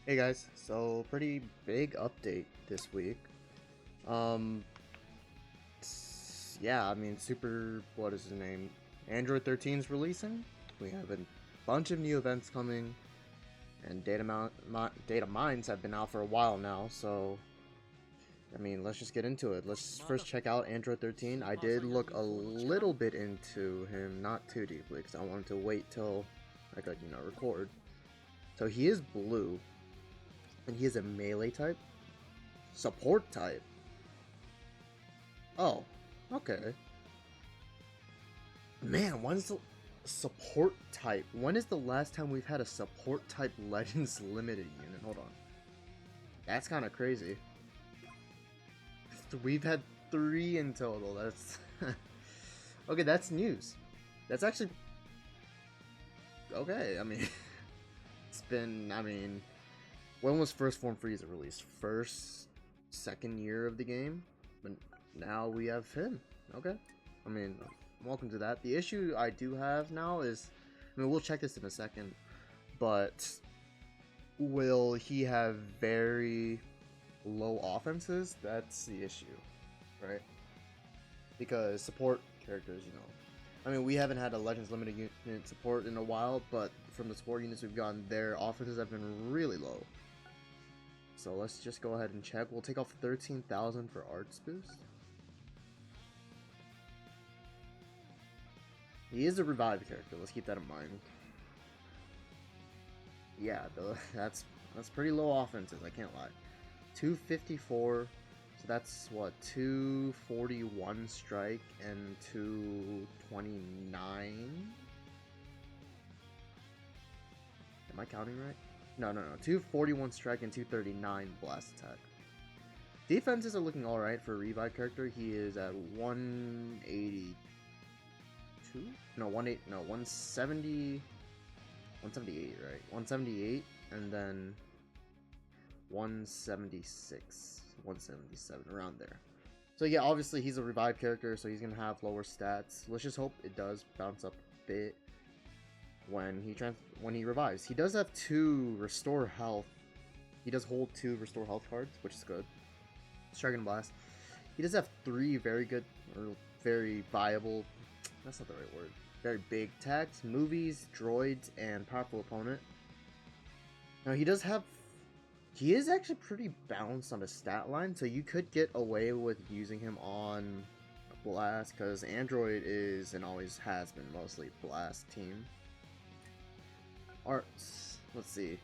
Hey guys, so pretty big update this week. Yeah, I mean, what is his name? Android 13 is releasing. We have a bunch of new events coming, and data mines have been out for a while now. So, I mean, let's just get into it. Let's first check out Android 13. I did look a little bit into him, not too deeply, because I wanted to wait till I could, record. So he is blue. And he is a melee type? Support type? Oh, okay. Man, when's the support type? When is the last time we've had a support type Legends Limited unit? Hold on. That's kind of crazy. We've had 3 in total. That's... okay, that's news. That's actually... okay, I mean... it's been, when was First Form Frieza released? Second year of the game? But now we have him. Okay. I mean, welcome to that. The issue I do have now is, we'll check this in a second, but will he have very low offenses? That's the issue, right? Because support characters, we haven't had a Legends Limited unit support in a while, but from the support units we've gotten, their offenses have been really low. So let's just go ahead and check. We'll take off 13,000 for arts boost. He is a revived character. Let's keep that in mind. Yeah, that's pretty low offenses. I can't lie. 254. So that's what, 241 strike and 229. Am I counting right? No. 241 strike and 239 blast attack. Defenses are looking alright for a revive character. He is at 182? No, 170. 178, right? 178 and then 176, 177, around there. So yeah, obviously he's a revive character, so he's gonna have lower stats. Let's just hope it does bounce up a bit when he revives. He does have 2 restore health. He does hold 2 restore health cards, which is good. Dragon Blast. He does have 3 very good, or very viable, that's not the right word, very big tags, movies, droids, and powerful opponent. Now he is actually pretty balanced on the stat line, so you could get away with using him on Blast, because Android is and always has been mostly Blast team. Arts. Let's see.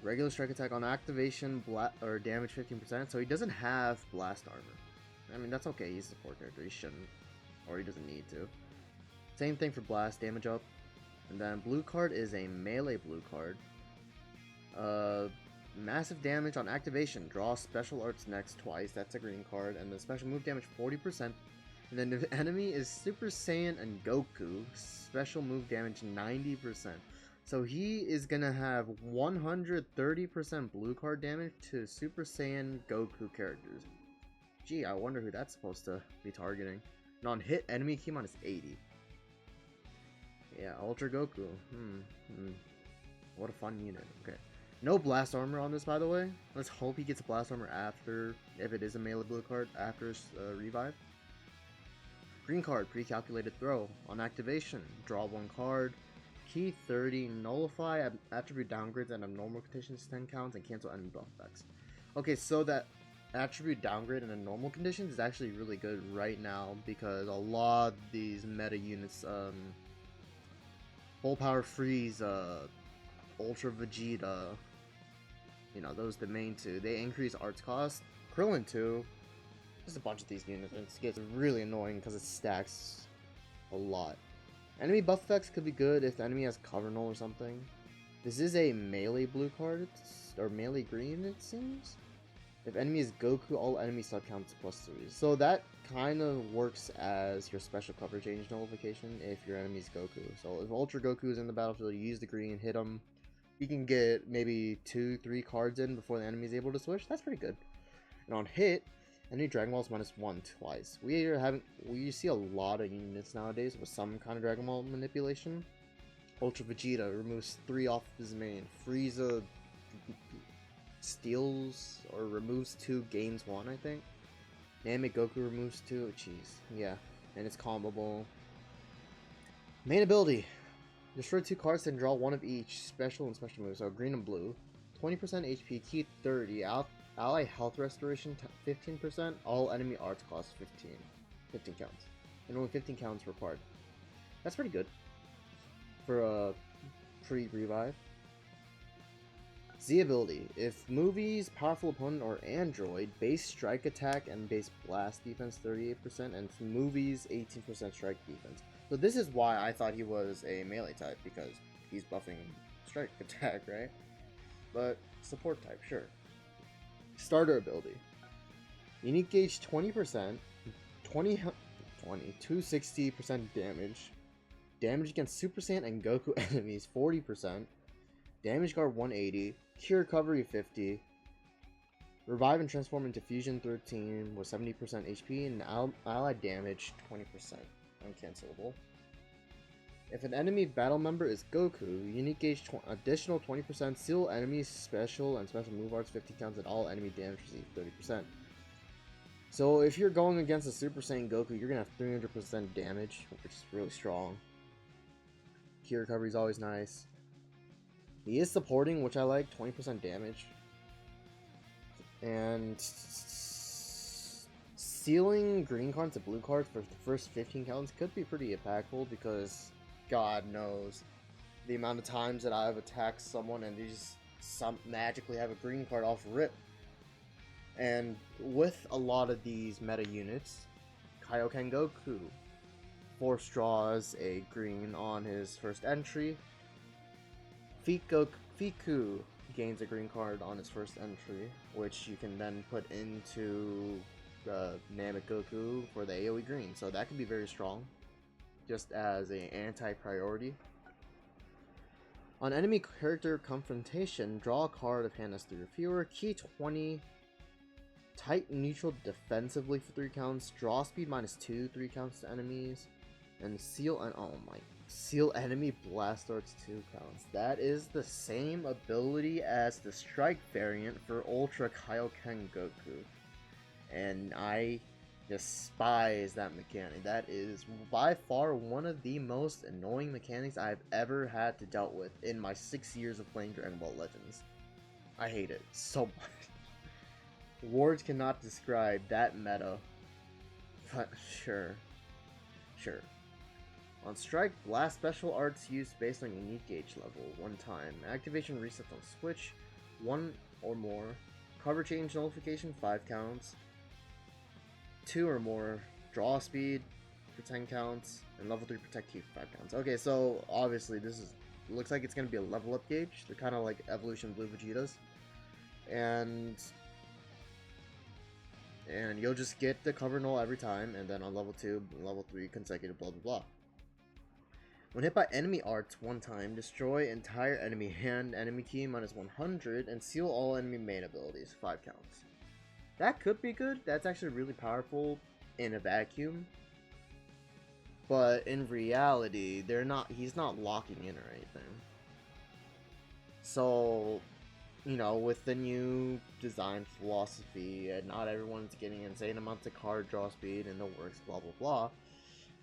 Regular strike attack on activation, or damage 15%. So he doesn't have blast armor. That's okay. He's a support character. He shouldn't, or he doesn't need to. Same thing for blast damage up. And then blue card is a melee blue card. Massive damage on activation. Draw special arts next twice. That's a green card. And the special move damage 40%. And then the enemy is Super Saiyan and Goku. Special move damage 90%. So he is gonna have 130% blue card damage to Super Saiyan Goku characters. Gee, I wonder who that's supposed to be targeting. And on hit, enemy Keymon is 80. Yeah, Ultra Goku. What a fun unit. Okay. No blast armor on this, by the way. Let's hope he gets a blast armor after, if it is a melee blue card, after his revive. Green card, pre-calculated throw. On activation, draw 1 card. Key 30, nullify attribute downgrades and abnormal conditions 10 counts, and cancel enemy buff effects. Okay, so that attribute downgrade in normal conditions is actually really good right now, because a lot of these meta units, Full Power Freeze, Ultra Vegeta, those the main 2, they increase arts cost. Krillin 2, just a bunch of these units, and it gets really annoying because it stacks a lot. Enemy buff effects could be good if the enemy has cover null or something. This is a melee blue card, or melee green, it seems. If enemy is Goku, all enemy sub counts +3. So that kind of works as your special cover change nullification if your enemy is Goku. So if Ultra Goku is in the battlefield, you use the green, hit him. You can get maybe 2-3 cards in before the enemy is able to switch. That's pretty good. And on hit, enemy Dragon Ball is -1 twice. We see a lot of units nowadays with some kind of Dragon Ball manipulation. Ultra Vegeta removes 3 off of his main. Frieza steals or removes 2, gains 1, I think. Namek Goku removes 2. Jeez, yeah, and it's comboable. Main ability: destroy 2 cards and draw 1 of each. Special and special moves. So green and blue. 20% HP, key 30. Ally health restoration 15%. All enemy arts cost 15. 15 counts, and only 15 counts required. That's pretty good for a pre-revive. Z ability: if movies, powerful opponent, or android, base strike attack and base blast defense 38%, and movies 18% strike defense. So this is why I thought he was a melee type, because he's buffing strike attack, right? But support type, sure. Starter ability: unique gauge 20%, 260% damage. Damage against Super Saiyan and Goku enemies 40%. Damage guard 180. Cure recovery 50. Revive and transform into fusion 13 with 70% HP, and allied damage 20%. Uncancelable. If an enemy battle member is Goku, unique gauge additional 20%. Seal enemies special and special move arts 50 counts, and all enemy damage received 30%. So if you're going against a Super Saiyan Goku, you're gonna have 300% damage, which is really strong. Cure recovery is always nice. He is supporting, which I like, 20% damage. And sealing green cards to blue cards for the first 15 counts could be pretty impactful, because God knows the amount of times that I've attacked someone and they just magically have a green card off rip. And with a lot of these meta units, Kaioken Goku force draws a green on his first entry. Fiku gains a green card on his first entry, which you can then put into Namek Goku for the AoE green. So that could be very strong, just as an anti-priority. On enemy character confrontation, draw a card of hand as 3 or fewer. Key 20. Tight neutral defensively for 3 counts. Draw speed -2, 3 counts to enemies. And seal and seal enemy blast arts 2 counts. That is the same ability as the strike variant for Ultra Kaioken Goku, and I despise that mechanic. That is by far one of the most annoying mechanics I've ever had to deal with in my 6 years of playing Dragon Ball Legends. I hate it so much. Words cannot describe that meta, but sure. On strike, blast special arts used based on unique gauge level, 1 time. Activation resets on switch, 1 or more. Cover change nullification, 5 counts. 2 or more. Draw speed for 10 counts. And level 3 protect key for 5 counts. Okay, so obviously looks like it's going to be a level up gauge. They're kind of like Evolution Blue Vegetas. And you'll just get the cover null every time, and then on level 2, level 3 consecutive blah blah blah. When hit by enemy arts 1 time, destroy entire enemy hand, enemy key -100, and seal all enemy main abilities, 5 counts. That could be good. That's actually really powerful in a vacuum. But in reality, he's not locking in or anything. So, you know, with the new design philosophy, and not everyone's getting insane amounts of card draw speed and the works, blah blah blah.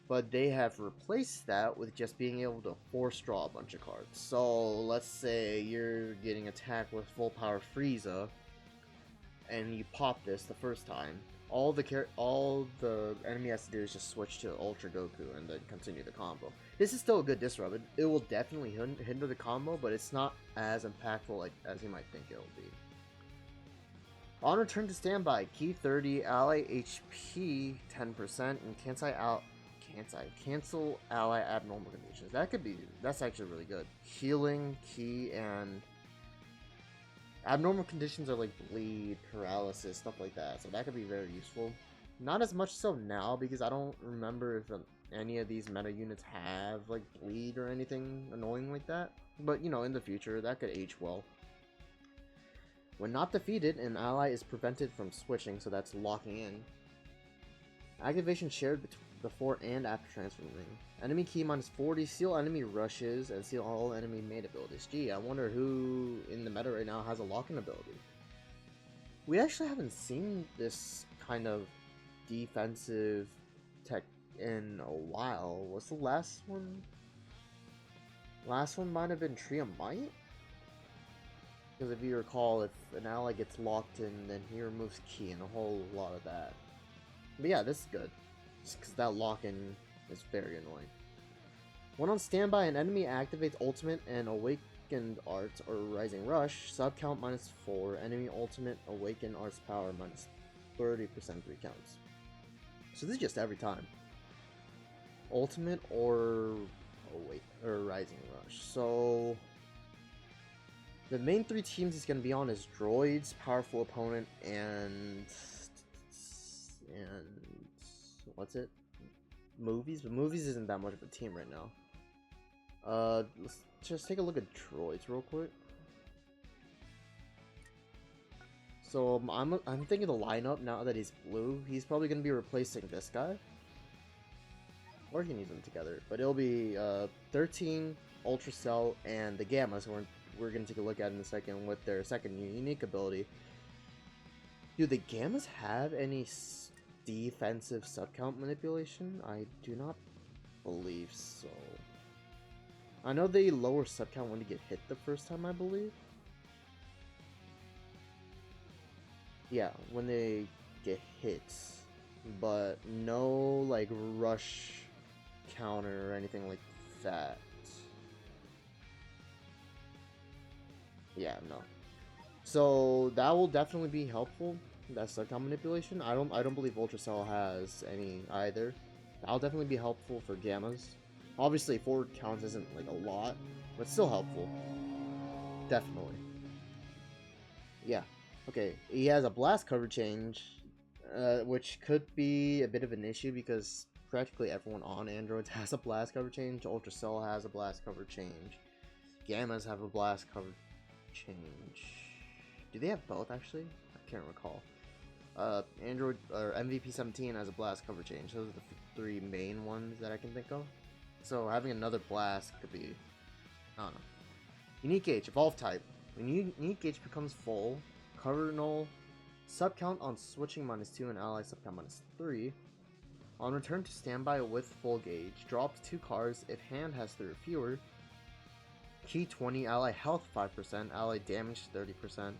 But they have replaced that with just being able to force draw a bunch of cards. So let's say you're getting attacked with full power Frieza, and you pop this the first time. All the enemy has to do is just switch to Ultra Goku and then continue the combo. This is still a good disruptor. It will definitely hinder the combo, but it's not as impactful as you might think it will be. On return to standby, key 30, ally HP 10%, and cancel ally abnormal conditions. That's actually really good. Healing, key, and abnormal conditions are like bleed, paralysis, stuff like that. So that could be very useful. Not as much so now, because I don't remember if any of these meta units have like bleed or anything annoying like that. But you know, in the future, that could age well. When not defeated, an ally is prevented from switching, so that's locking in. Activation shared before and after transforming. Enemy key minus 40, seal enemy rushes, and seal all enemy main abilities. Gee, I wonder who in the meta right now has a lock-in ability. We actually haven't seen this kind of defensive tech in a while. What's the last one? Last one might have been Tree of Might? Because if you recall, if an ally gets locked in, then he removes key and a whole lot of that. But yeah, this is good. Just because that lock-in is very annoying. When on standby, an enemy activates ultimate and awakened arts or rising rush, sub count minus 4, enemy ultimate awakened arts power minus 30% 3 counts. So this is just every time. Ultimate or rising rush. So the main 3 teams he's going to be on is droids, powerful opponent, and what's it? Movies, but movies isn't that much of a team right now. Let's just take a look at droids real quick. So I'm thinking the lineup now that he's blue. He's probably gonna be replacing this guy, or he can use them together. But it'll be 13, Ultra Cell, and the Gammas. So we're gonna take a look at in a second with their second unique ability. Do the Gammas have any defensive subcount manipulation? I do not believe so. I know they lower subcount when they get hit the first time, I believe. Yeah, when they get hit. But no, like, rush counter or anything like that. Yeah, no. So that will definitely be helpful. That subcount manipulation. I don't believe Ultra Cell has any either. That'll definitely be helpful for Gammas. Obviously, forward counts isn't like a lot, but still helpful. Definitely. Yeah. Okay, he has a blast cover change, which could be a bit of an issue because practically everyone on Androids has a blast cover change. Ultra Cell has a blast cover change. Gammas have a blast cover change. Do they have both actually? I can't recall. Android or MVP 17 has a blast cover change. Those are the 3 main ones that I can think of. So having another blast could be, I don't know. Unique gauge, evolve type. When unique gauge becomes full, cover null, subcount on switching -2 and ally subcount -3. On return to standby with full gauge, drops 2 cards if hand has 3 or fewer. Key 20, ally health 5%, ally damage 30%.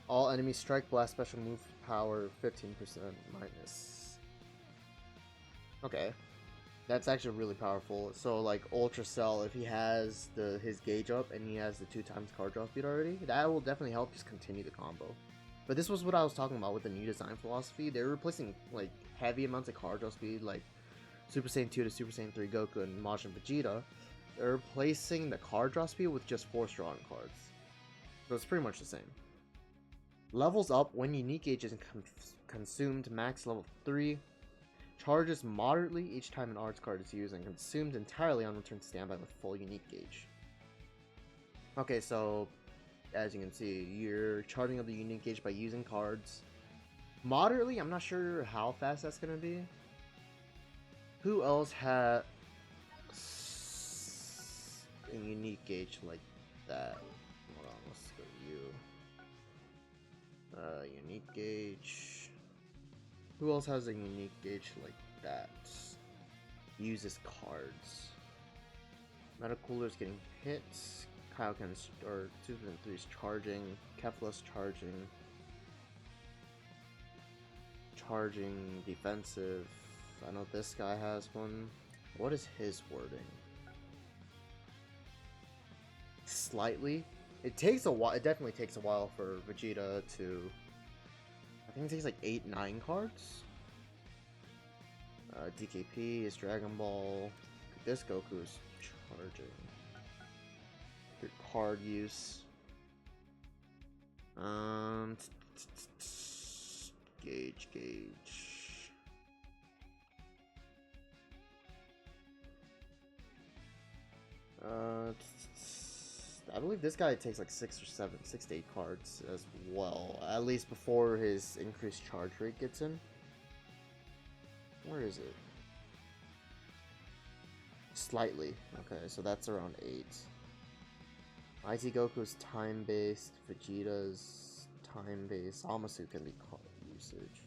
All enemies strike blast special move power 15% minus. Okay. That's actually really powerful. So like Ultra Cell, if he has his gauge up and he has the 2x card draw speed already, that will definitely help just continue the combo. But this was what I was talking about with the new design philosophy. They're replacing like heavy amounts of card draw speed, like Super Saiyan 2 to Super Saiyan 3 Goku and Majin Vegeta. They're replacing the card draw speed with just force drawing cards. So it's pretty much the same. Levels up when unique gauge is consumed, max level 3. Charges moderately each time an arts card is used and consumed entirely on return to standby with full unique gauge. Okay, so as you can see, you're charging up the unique gauge by using cards. Moderately, I'm not sure how fast that's gonna be. Who else had a unique gauge like that? Hold on, let's go to you. Unique gauge. Who else has a unique gauge like that? Uses cards. Meta Cooler's getting hit. Kaioken's or 2-3's charging. Kefla's charging. Charging defensive. I know this guy has one. What is his wording? Slightly. It takes a while. It definitely takes a while for Vegeta to. I think it takes like 8-9 cards. DKP is Dragon Ball. This Goku is charging. Your card use. Gauge. I believe this guy takes like 6 to 8 cards as well, at least before his increased charge rate gets in. Where is it? Slightly. Okay, so that's around 8. IT Goku's time-based, Vegeta's time-based, Zamasu can be called usage.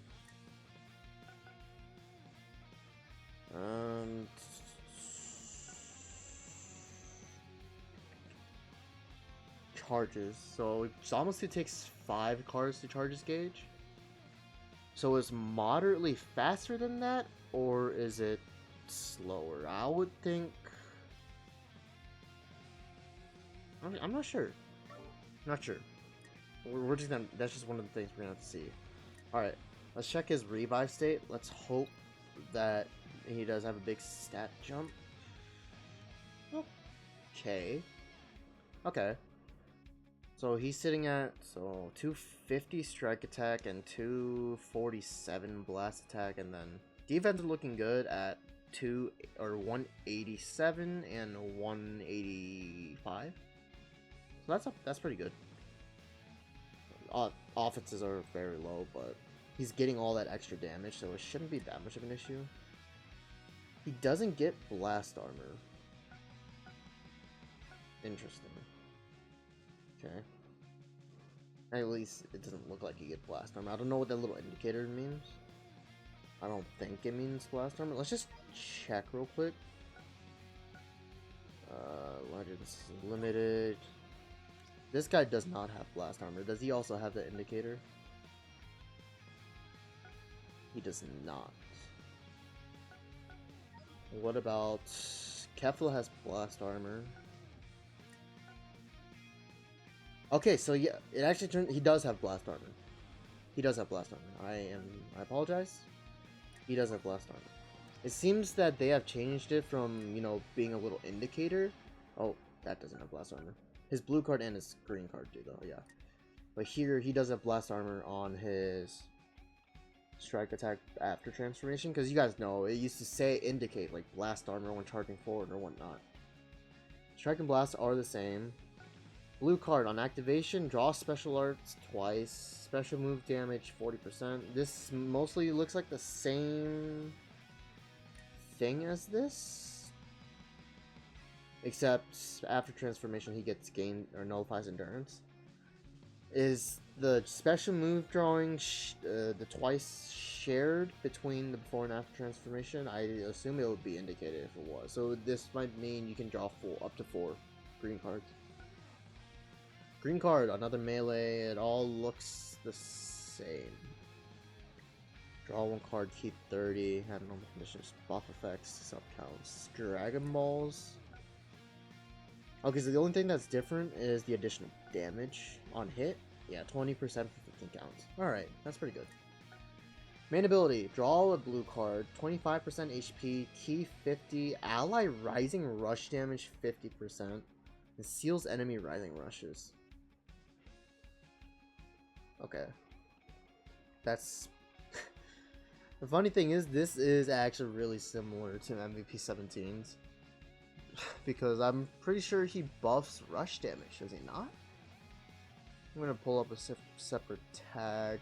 Charges. So Zamasu takes 5 cards to charge his gauge. So is moderately faster than that, or is it slower? I would think. I'm not sure. Not sure. We're just gonna. That's just one of the things we're gonna have to see. All right, let's check his revive state. Let's hope that he does have a big stat jump. Okay. Okay. So he's sitting at 250 strike attack and 247 blast attack, and then defense is looking good at 187 and 185. So that's pretty good. Offenses are very low, but he's getting all that extra damage, so it shouldn't be that much of an issue. He doesn't get blast armor. Interesting. Okay. At least it doesn't look like you get blast armor. I don't know what that little indicator means. I don't think it means blast armor. Let's just check real quick. Legends limited. This guy does not have blast armor. Does he also have the indicator? He does not. What about Kefla has blast armor? Okay, so yeah, it actually turned. He does have blast armor. He does have blast armor. I apologize. He does have blast armor. It seems that they have changed it from, you know, being a little indicator. Oh, that doesn't have blast armor. His blue card and his green card do though, yeah. But here he does have blast armor on his strike attack after transformation, because you guys know it used to say indicate like blast armor when charging forward or whatnot. Strike and blast are the same. Blue card on activation, draw special arts twice, special move damage 40%. This mostly looks like the same thing as this, except after transformation he gets gained or nullifies endurance. Is the special move drawing the twice shared between the before and after transformation? I assume it would be indicated if it was. So this might mean you can draw up to 4 green cards. Green card, another melee, it all looks the same. Draw 1 card, keep 30, have normal conditions, buff effects, sub counts. Dragon balls. Okay, so the only thing that's different is the additional damage on hit. Yeah, 20% for 15 counts. Alright, that's pretty good. Main ability, draw a blue card, 25% HP, key 50, ally rising rush damage 50%, and seals enemy rising rushes. Okay. That's... The funny thing is, this is actually really similar to MVP 17's. Because I'm pretty sure he buffs rush damage, does he not? I'm gonna pull up a separate tag.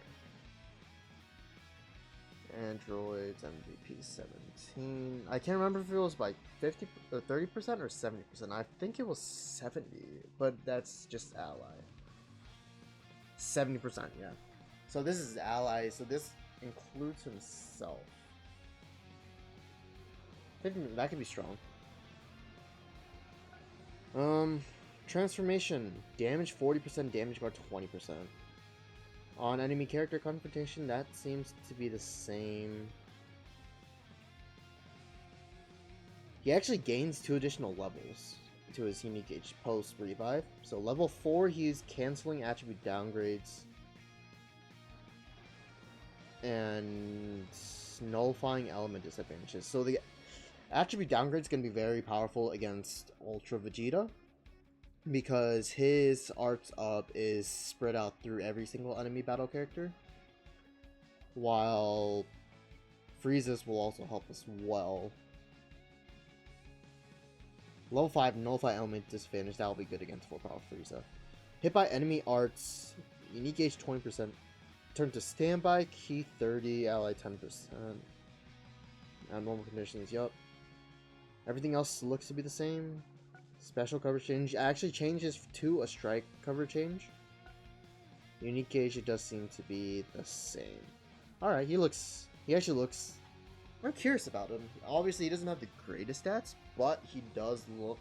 Androids MVP 17. I can't remember if it was by 50 or 30% or 70%. I think it was 70, but that's just ally. 70%, yeah. So this is ally, so this includes himself. That could be strong. Transformation. Damage 40%, damage bar 20%. On enemy character confrontation, that seems to be the same. He actually gains 2 additional levels to his unique gauge post revive. So level 4, he's canceling attribute downgrades and nullifying element disadvantages. So the attribute downgrade is going to be very powerful against Ultra Vegeta, because his arts up is spread out through every single enemy battle character, while Frieza's will also help as well. Level 5 nullify element disadvantage, that will be good against 4 power Frieza. Hit by enemy arts, unique gauge 20%, turn to standby, key 30, ally 10%. Abnormal conditions, yup. Everything else looks to be the same. Special coverage change actually changes to a strike coverage change. Unique gauge, it does seem to be the same. Alright, he actually looks... I'm curious about him. Obviously, he doesn't have the greatest stats, but he does look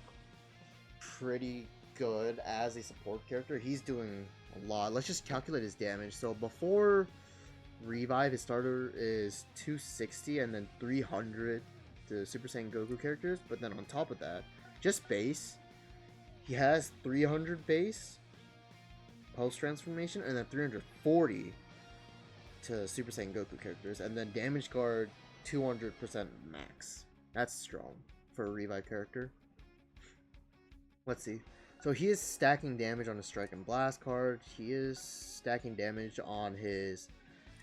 pretty good as a support character. He's doing a lot. Let's just calculate his damage. So before Revive, his starter is 260 and then 300 to Super Saiyan Goku characters. But then on top of that, just base, he has 300 base post-transformation and then 340 to Super Saiyan Goku characters. And then damage guard 200% max. That's strong for a Revive character. Let's see. So he is stacking damage on his Strike and Blast card. He is stacking damage on his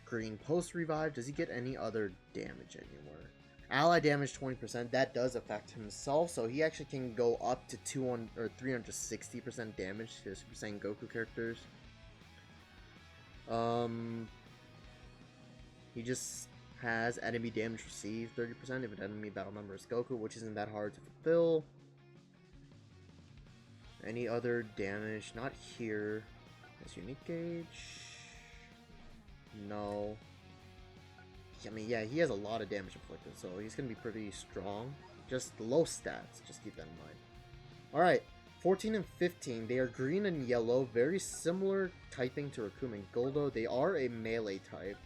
green post-revive. Does he get any other damage anywhere? Ally damage 20%. That does affect himself. So he actually can go up to 200 or 360% damage to Super Saiyan Goku characters. He just has enemy damage received 30% if an enemy battle member is Goku, which isn't that hard to fulfill. Any other damage? Not here. His unique gauge? No. I mean, yeah, he has a lot of damage inflicted, so he's going to be pretty strong. Just low stats, just keep that in mind. Alright, 14 and 15. They are green and yellow, very similar typing to Raccoon and Goldo. They are a melee type.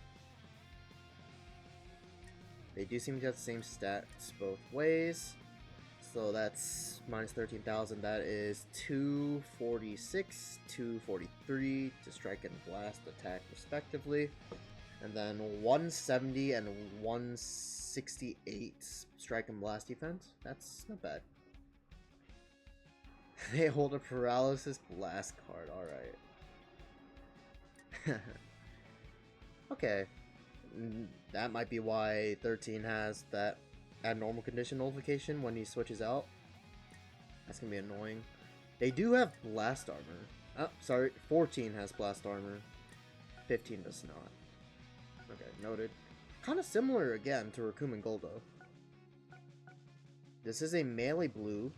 They do seem to have the same stats both ways. So that's minus 13,000. That is 246, 243 to strike and blast attack respectively. And then 170 and 168 strike and blast defense. That's not bad. They hold a paralysis blast card. Alright. Okay. That might be why 13 has that abnormal condition notification when he switches out. That's gonna be annoying. They do have blast armor. Oh, sorry. 14 has blast armor. 15 does not. Okay, noted. Kind of similar again to Raccoon and Goldo. This is a melee blue.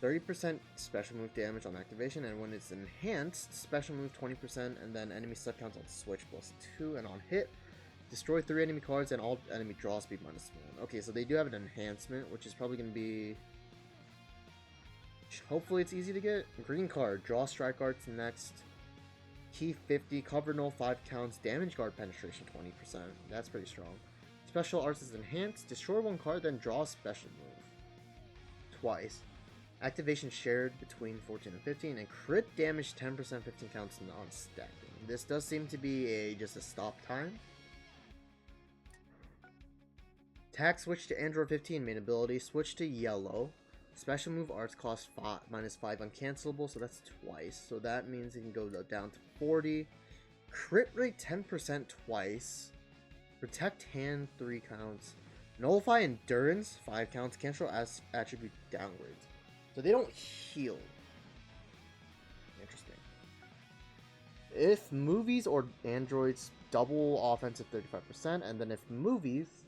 30% special move damage on activation, and when it's enhanced, special move 20%, and then enemy sub counts on switch +2, and on hit, destroy 3 enemy cards and all enemy draw speed -1. Okay, so they do have an enhancement, which is probably going to be... Hopefully it's easy to get. Green card, draw strike arts next. Key 50, cover null 5 counts, damage guard penetration 20%. That's pretty strong. Special arts is enhanced, destroy 1 card, then draw a special move. Twice. Activation shared between 14 and 15, and crit damage 10%, 15 counts non-stacking. This does seem to be just a stop time. Attack switch to Android 15 main ability, switch to yellow. Special move arts cost -5 uncancelable, so that's twice. So that means it can go down to 40. Crit rate 10% twice. Protect hand 3 counts. Nullify endurance 5 counts. Cancel as attribute downgrades. So they don't heal. Interesting. If movies or androids, double offensive 35%, and then if movies,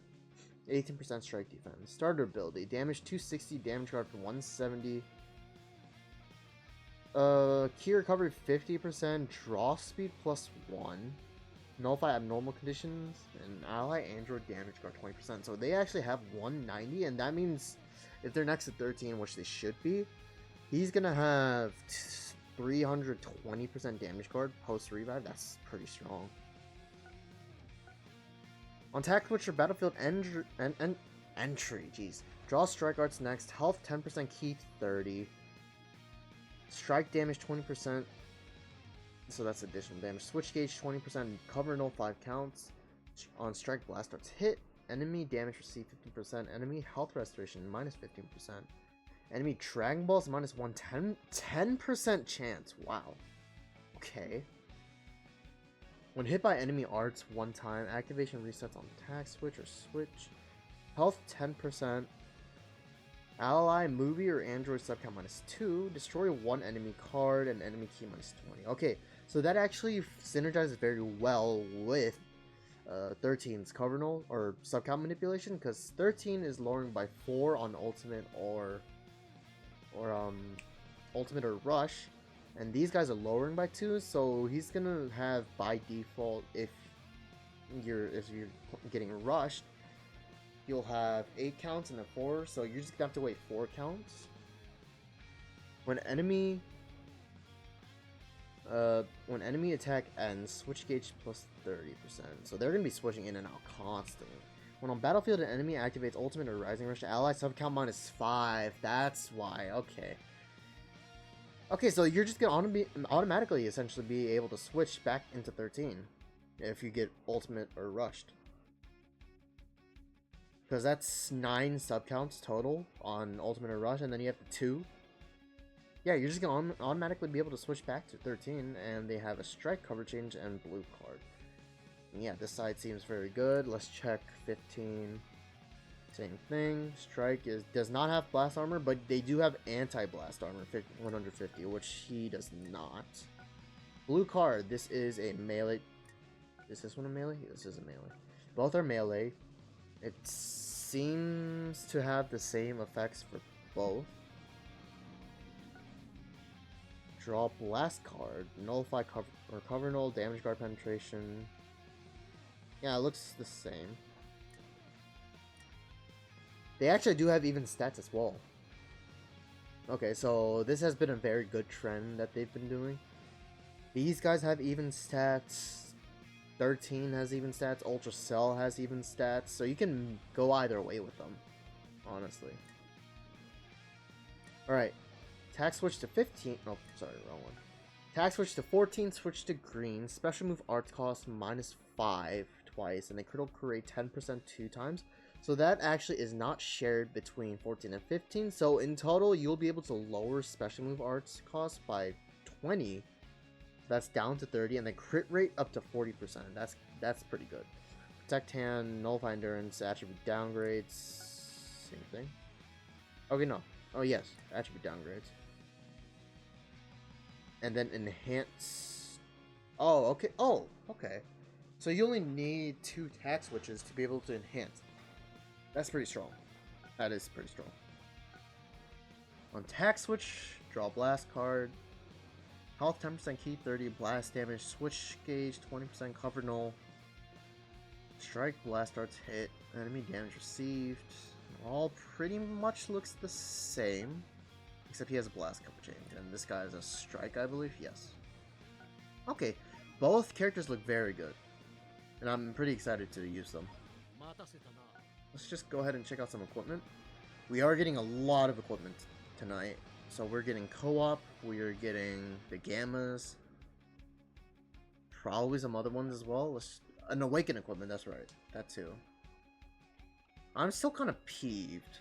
18% strike defense. Starter ability, damage 260, damage guard for 170. Key recovery 50%, draw speed +1. Nullify abnormal conditions, and ally android damage guard 20%. So they actually have 190, and that means if they're next to 13, which they should be, he's gonna have 320% damage guard post revive. That's pretty strong. On attack switch or battlefield entry, jeez. Draw strike arts next. Health 10%, key 30. Strike damage 20%. So that's additional damage. Switch gauge 20%. Cover null 5 counts. On strike blast arts hit. Enemy damage received 15%. Enemy health restoration -15%. Enemy Dragon Balls -110. 10% chance. Wow. Okay. When hit by enemy arts 1 time, activation resets on attack switch or switch. Health 10%. Ally, movie, or android subcount -2. Destroy 1 enemy card and enemy key -20. Okay, so that actually synergizes very well with 13's cover null or subcount manipulation, because 13 is lowering by 4 on ultimate or ultimate or rush, and these guys are lowering by 2, so he's gonna have by default, if you're getting rushed, you'll have 8 counts and a 4, so you're just gonna have to wait 4 counts. When enemy attack ends, switch gauge plus 30%. So they're gonna be switching in and out constantly. When on battlefield, an enemy activates ultimate or rising rush, ally subcount -5. That's why. Okay. Okay, so you're just gonna automatically essentially be able to switch back into 13 if you get ultimate or rushed. Because that's 9 subcounts total on ultimate or rush, and then you have the 2. Yeah, you're just gonna automatically be able to switch back to 13, and they have a strike cover change and blue card. And yeah, this side seems very good. Let's check 15. Same thing. Strike does not have blast armor, but they do have anti-blast armor, 150, which he does not. Blue card. This is a melee. Is this one a melee? This is a melee. Both are melee. It seems to have the same effects for both. Draw blast card, nullify cover or cover null, damage guard penetration. Yeah, it looks the same. They actually do have even stats as well. Okay, so this has been a very good trend that they've been doing. These guys have even stats. 13 has even stats. Ultra Cell has even stats. So you can go either way with them, honestly. Alright. Attack switch to 15. Oh, sorry, wrong one. Attack switch to 14, switch to green. Special move arts cost -5 twice, and they critical create 10% 2 times. So that actually is not shared between 14 and 15. So in total, you'll be able to lower special move arts cost by 20. That's down to 30, and then crit rate up to 40%. That's pretty good. Protect hand, nullify endurance, attribute downgrades. Same thing. Okay, no. Oh yes, attribute downgrades. And then enhance. Oh, okay. Oh, okay. So you only need 2 attack switches to be able to enhance. That's pretty strong. That is pretty strong. On attack switch, draw blast card. Health 10% key 30, blast damage, switch gauge 20%, cover null. Strike, blast arts hit, enemy damage received. All pretty much looks the same. Except he has a blast cover change, and this guy has a strike, I believe. Yes. Okay, both characters look very good, and I'm pretty excited to use them. Let's just go ahead and check out some equipment. We are getting a lot of equipment tonight. So we're getting co-op, we are getting the gammas, probably some other ones as well. An awaken equipment, that's right, that too. I'm still kind of peeved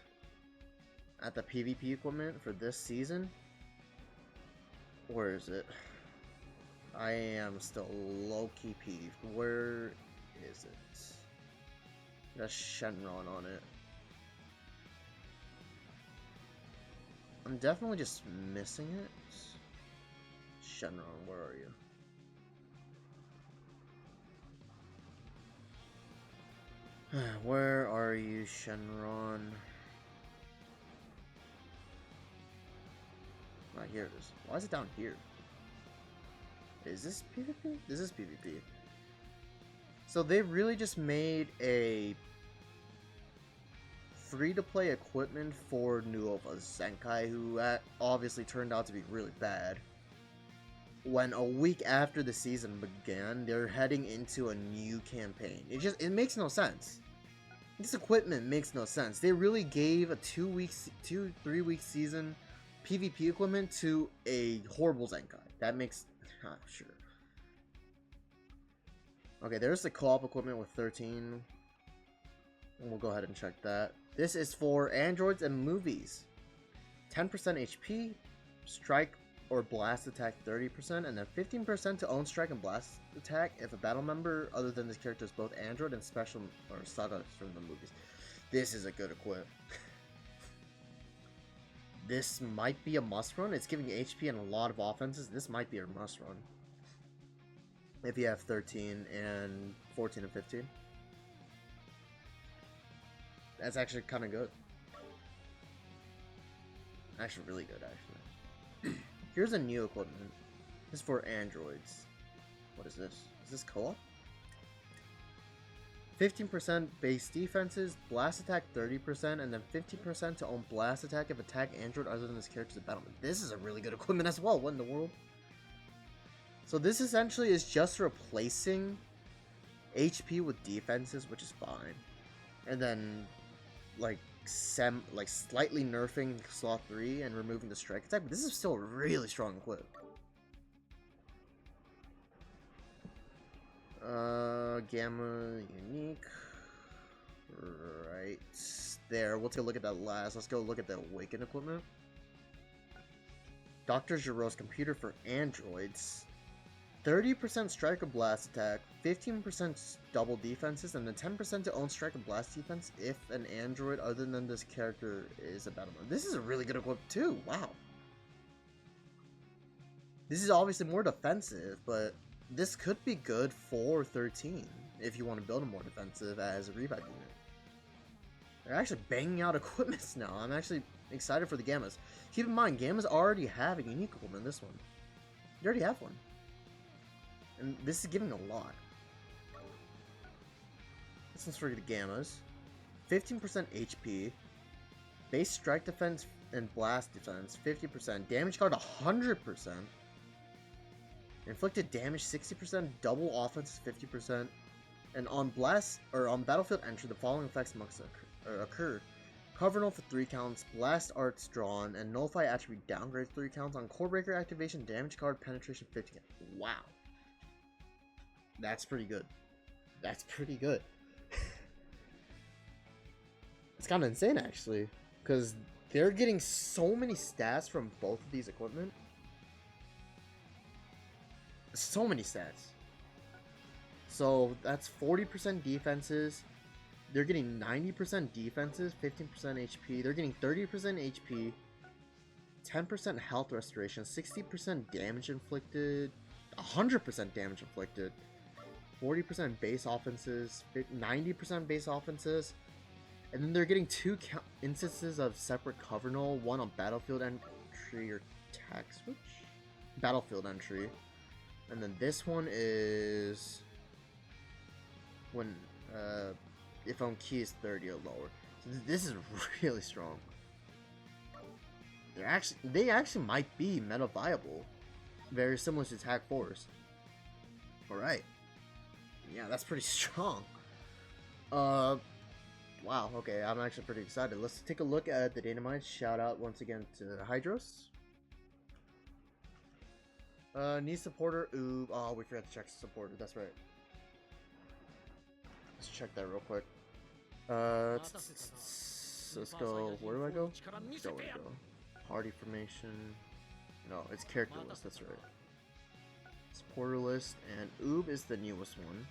at the PvP equipment for this season. Where is it? I am still low-key peeved. Where is it? There's Shenron on it. I'm definitely just missing it. Shenron, where are you? Where are you, Shenron? Right here it is. Why is it down here? Is this PvP? This is PvP. So they really just made a free-to-play equipment for Nuova Zenkai, who obviously turned out to be really bad. When a week after the season began, they're heading into a new campaign. It makes no sense. This equipment makes no sense. They really gave a 3-week season PvP equipment to a horrible Zenkai. That makes... sure. Okay, there's the co-op equipment with 13. We'll go ahead and check that. This is for androids and movies. 10% HP, strike or blast attack 30%, and then 15% to own strike and blast attack if a battle member other than this character is both android and special or saga from the movies. This is a good equip. This might be a must run. It's giving HP and a lot of offenses. This might be a must run. if you have 13 and 14 and 15. That's actually kind of good. Actually, really good, actually. Here's a new equipment. This is for androids. What is this? Is this co-op? 15% base defenses, blast attack 30%, and then 50% to own blast attack if attack android other than this character's battle. This is a really good equipment as well. What in the world? So this essentially is just replacing HP with defenses, which is fine. And then like slightly nerfing slot 3 and removing the strike attack, but this is still a really strong equip. Gamma unique. Right there. We'll take a look at that last. Let's go look at the awakened equipment. Dr. Giro's computer for androids. 30% strike or blast attack, 15% double defenses, and then 10% to own strike and blast defense if an android other than this character is a battle mode. This is a really good equip too. Wow. This is obviously more defensive, but this could be good for 13 if you want to build a more defensive as a revive unit. They're actually banging out equipments now. I'm actually excited for the Gammas. Keep in mind, Gammas already have a unique equipment in this one. You already have one. And this is giving a lot. This one's for the Gammas. 15% HP. Base strike defense and blast defense 50%. Damage card 100%. Inflicted damage 60%. Double offense 50%. And on blast or on battlefield entry, the following effects must occur. Cover null for 3 counts, blast arts drawn, and nullify attribute downgrade 3 counts. On core breaker activation, damage card penetration 50. Wow. That's pretty good. That's pretty good. It's kind of insane, actually. Because they're getting so many stats from both of these equipment. So many stats. So that's 40% defenses. They're getting 90% defenses, 15% HP. They're getting 30% HP, 10% health restoration, 60% damage inflicted, 100% damage inflicted. 40% base offenses, 90% base offenses, and then they're getting 2 instances of separate cover null, one on battlefield entry or attack switch? Battlefield entry. And then this one is when if on key is 30 or lower. So this is really strong. They actually might be meta viable. Very similar to attack force. Alright. Yeah, that's pretty strong. Wow, okay, I'm actually pretty excited. Let's take a look at the data mines. Shout out once again to Hydros. Need supporter. Ooh, oh, we forgot to check supporter. That's right. Let's check that real quick. Let's go. Where do I go? There we go. Party formation. No, it's character list. That's right. Supporter list, and Oob is the newest one.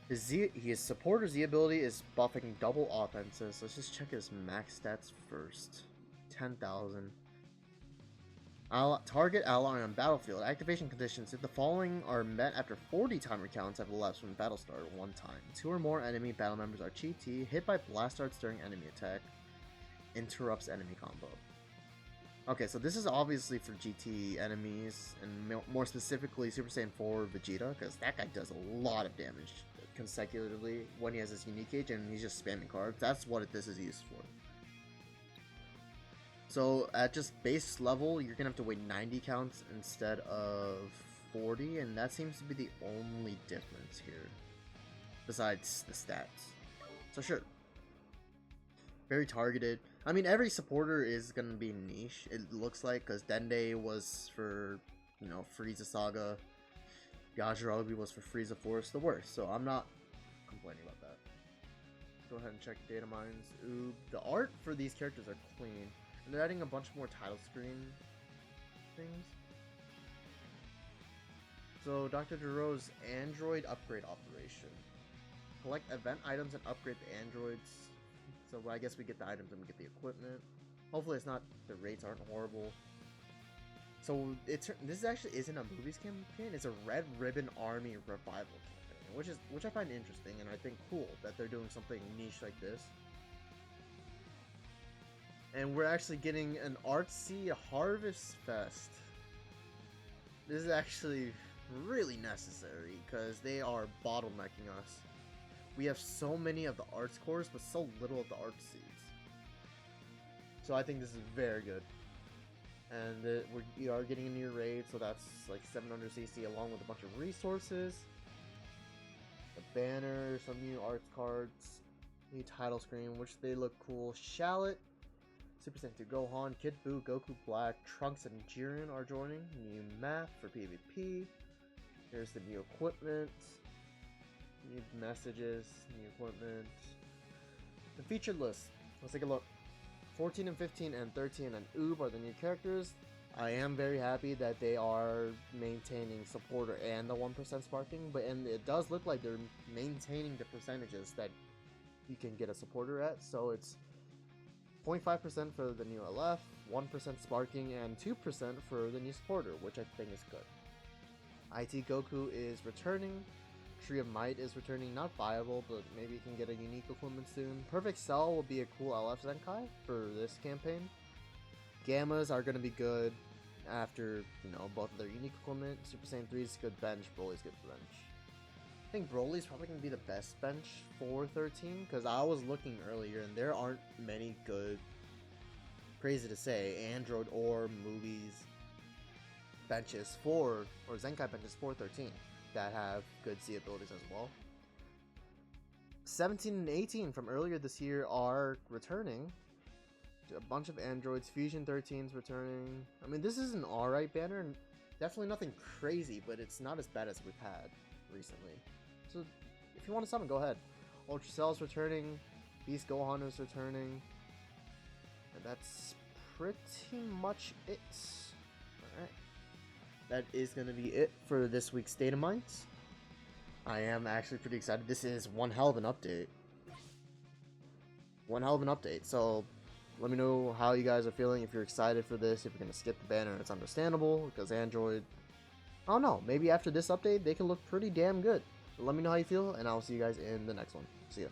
His supporter Z ability is buffing double offenses. Let's just check his max stats first. 10,000. Target ally on battlefield. Activation conditions. If the following are met after 40 timer counts have elapsed from battle start 1 time. 2 or more enemy battle members are GT. Hit by blast darts during enemy attack. Interrupts enemy combo. Okay, so this is obviously for GT enemies, and more specifically Super Saiyan 4 Vegeta, because that guy does a lot of damage consecutively when he has his unique age and he's just spamming cards. That's what this is used for. So at just base level, you're gonna have to wait 90 counts instead of 40, and that seems to be the only difference here, besides the stats. So sure. Very targeted. I mean, every supporter is gonna be niche, it looks like, because Dende was for, you know, Frieza Saga. Yajirobe was for Frieza Force, the worst, so I'm not complaining about that. Go ahead and check data mines. Ooh, the art for these characters are clean, and they're adding a bunch more title screen things. So, Dr. Giro's Android Upgrade Operation. Collect event items and upgrade the androids. So I guess we get the items and we get the equipment. Hopefully it's not, the rates aren't horrible. So this actually isn't a movies campaign. It's a Red Ribbon Army revival campaign, which I find interesting and I think cool that they're doing something niche like this. And we're actually getting an artsy Harvest Fest. This is actually really necessary because they are bottlenecking us. We have so many of the arts cores, but so little of the art seeds. So I think this is very good. And we are getting a new raid, so that's like 700 CC along with a bunch of resources. A banner, some new arts cards, new title screen, which they look cool. Shallot, Super Saiyan 2 Gohan, Kid Buu, Goku Black, Trunks and Jiren are joining. New map for PvP. Here's the new equipment. New messages, new equipment. The featured list. Let's take a look. 14 and 15 and 13 and Oob are the new characters. I am very happy that they are maintaining supporter and the 1% sparking, and it does look like they're maintaining the percentages that you can get a supporter at. So it's 0.5% for the new LF, 1% sparking, and 2% for the new supporter, which I think is good. IT Goku is returning. Tree of Might is returning, not viable, but maybe you can get a unique equipment soon. Perfect Cell will be a cool LF Zenkai for this campaign. Gammas are going to be good after, both of their unique equipment. Super Saiyan 3 is good bench, Broly's good bench. I think Broly's probably going to be the best bench for 13, because I was looking earlier and there aren't many good, crazy to say, Android or movies benches or Zenkai benches for 13. That have good Z abilities as well. 17 and 18 from earlier this year are returning. A bunch of androids. Fusion 13's returning. I mean, this is an alright banner, and definitely nothing crazy, but it's not as bad as we've had recently. So, if you want to summon, go ahead. Ultra Cell's returning. Beast Gohan is returning. And that's pretty much it. Alright. That is going to be it for this week's State of Minds. I am actually pretty excited. This is one hell of an update. So let me know how you guys are feeling. If you're excited for this, if you're going to skip the banner, it's understandable because Android, I don't know, maybe after this update they can look pretty damn good. Let me know how you feel, and I'll see you guys in the next one. See ya.